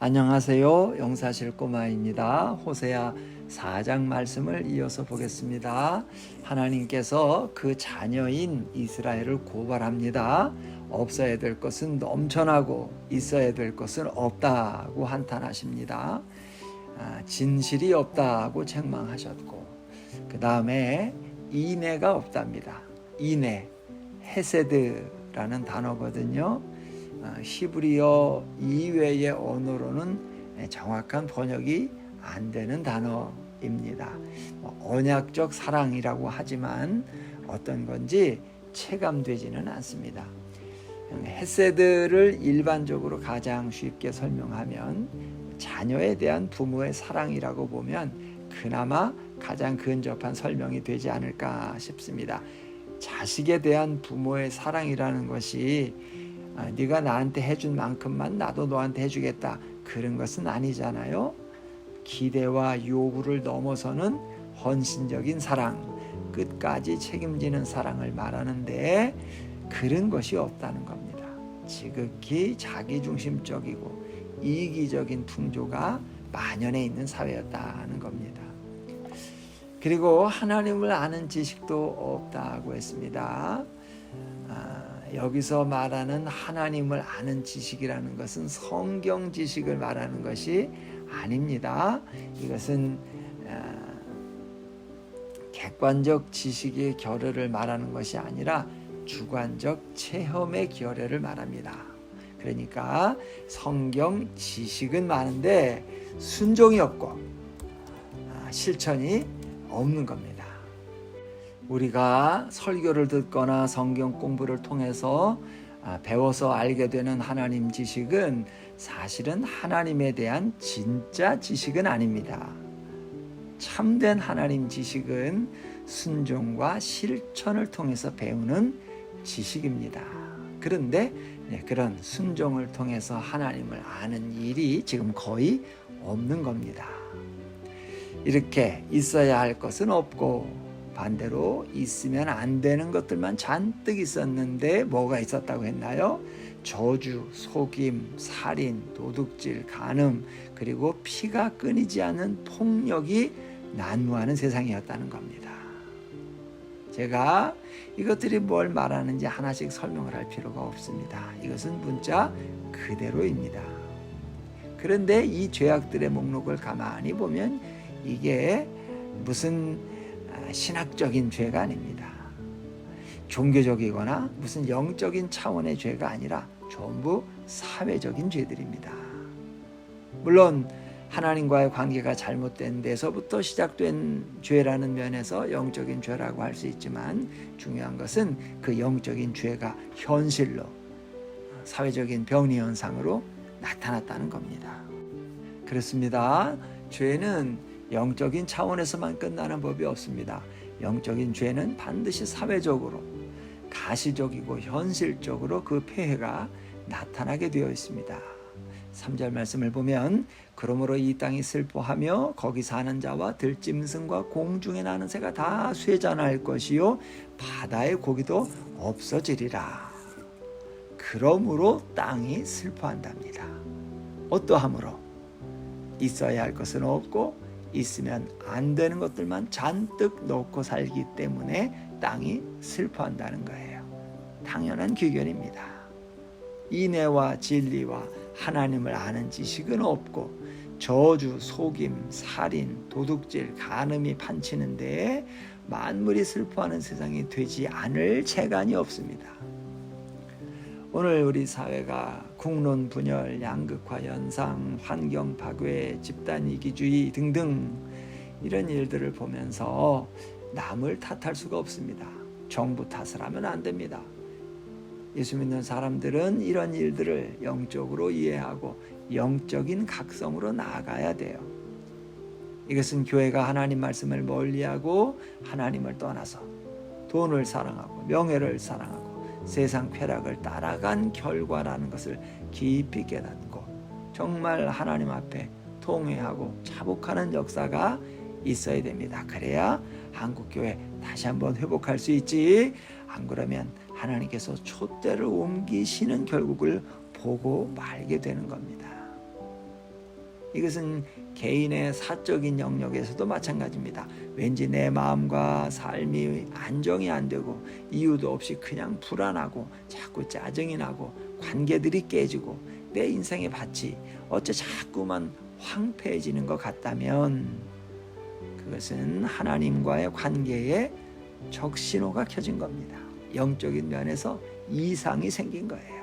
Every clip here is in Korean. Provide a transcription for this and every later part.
안녕하세요. 용사실 꼬마입니다. 호세아 4장 말씀을 이어서 보겠습니다. 하나님께서 그 자녀인 이스라엘을 고발합니다. 없어야 될 것은 넘쳐나고 있어야 될 것은 없다고 한탄하십니다. 진실이 없다고 책망하셨고, 그 다음에 인애가 없답니다. 인애, 헤세드라는 단어거든요. 히브리어 이외의 언어로는 정확한 번역이 안 되는 단어입니다. 언약적 사랑이라고 하지만 어떤 건지 체감되지는 않습니다. 헤세드를 일반적으로 가장 쉽게 설명하면 자녀에 대한 부모의 사랑이라고 보면 그나마 가장 근접한 설명이 되지 않을까 싶습니다. 자식에 대한 부모의 사랑이라는 것이 네가 나한테 해준 만큼만 나도 너한테 해주겠다, 그런 것은 아니잖아요. 기대와 요구를 넘어서는 헌신적인 사랑, 끝까지 책임지는 사랑을 말하는데 그런 것이 없다는 겁니다. 지극히 자기중심적이고 이기적인 풍조가 만연해 있는 사회였다는 겁니다. 그리고 하나님을 아는 지식도 없다고 했습니다. 여기서 말하는 하나님을 아는 지식이라는 것은 성경 지식을 말하는 것이 아닙니다. 이것은 객관적 지식의 결여를 말하는 것이 아니라 주관적 체험의 결여를 말합니다. 그러니까 성경 지식은 많은데 순종이 없고 실천이 없는 겁니다. 우리가 설교를 듣거나 성경 공부를 통해서 배워서 알게 되는 하나님 지식은 사실은 하나님에 대한 진짜 지식은 아닙니다. 참된 하나님 지식은 순종과 실천을 통해서 배우는 지식입니다. 그런데 그런 순종을 통해서 하나님을 아는 일이 지금 거의 없는 겁니다. 이렇게 있어야 할 것은 없고 반대로 있으면 안 되는 것들만 잔뜩 있었는데 뭐가 있었다고 했나요? 저주, 속임, 살인, 도둑질, 간음, 그리고 피가 끊이지 않는 폭력이 난무하는 세상이었다는 겁니다. 제가 이것들이 뭘 말하는지 하나씩 설명을 할 필요가 없습니다. 이것은 문자 그대로입니다. 그런데 이 죄악들의 목록을 가만히 보면 이게 무슨 신학적인 죄가 아닙니다. 종교적이거나 무슨 영적인 차원의 죄가 아니라 전부 사회적인 죄들입니다. 물론 하나님과의 관계가 잘못된 데서부터 시작된 죄라는 면에서 영적인 죄라고 할 수 있지만 중요한 것은 그 영적인 죄가 현실로 사회적인 병리 현상으로 나타났다는 겁니다. 그렇습니다. 죄는 영적인 차원에서만 끝나는 법이 없습니다. 영적인 죄는 반드시 사회적으로, 가시적이고 현실적으로 그 폐해가 나타나게 되어 있습니다. 3절 말씀을 보면 그러므로 이 땅이 슬퍼하며 거기 사는 자와 들짐승과 공중에 나는 새가 다 쇠잔할 것이요 바다의 고기도 없어지리라. 그러므로 땅이 슬퍼한답니다. 어떠함으로? 있어야 할 것은 없고 있으면 안 되는 것들만 잔뜩 넣고 살기 때문에 땅이 슬퍼한다는 거예요. 당연한 규견입니다. 인애와 진리와 하나님을 아는 지식은 없고 저주, 속임, 살인, 도둑질, 간음이 판치는데 만물이 슬퍼하는 세상이 되지 않을 재간이 없습니다. 오늘 우리 사회가 국론 분열, 양극화 현상, 환경 파괴, 집단 이기주의 등등 이런 일들을 보면서 남을 탓할 수가 없습니다. 정부 탓을 하면 안 됩니다. 예수 믿는 사람들은 이런 일들을 영적으로 이해하고 영적인 각성으로 나아가야 돼요. 이것은 교회가 하나님 말씀을 멀리하고 하나님을 떠나서 돈을 사랑하고 명예를 사랑하고 세상 쾌락을 따라간 결과라는 것을 깊이 깨닫고 정말 하나님 앞에 통회하고 자복하는 역사가 있어야 됩니다. 그래야 한국교회 다시 한번 회복할 수 있지. 안 그러면 하나님께서 촛대를 옮기시는 결국을 보고 말게 되는 겁니다. 이것은 개인의 사적인 영역에서도 마찬가지입니다. 왠지 내 마음과 삶이 안정이 안 되고 이유도 없이 그냥 불안하고 자꾸 짜증이 나고 관계들이 깨지고 내 인생의 밭이 어째 자꾸만 황폐해지는 것 같다면 그것은 하나님과의 관계에 적신호가 켜진 겁니다. 영적인 면에서 이상이 생긴 거예요.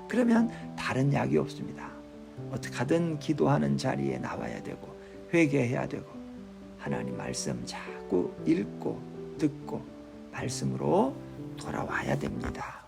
그러면 다른 약이 없습니다. 어떻게 하든 기도하는 자리에 나와야 되고 회개해야 되고 하나님 말씀 자꾸 읽고 듣고 말씀으로 돌아와야 됩니다.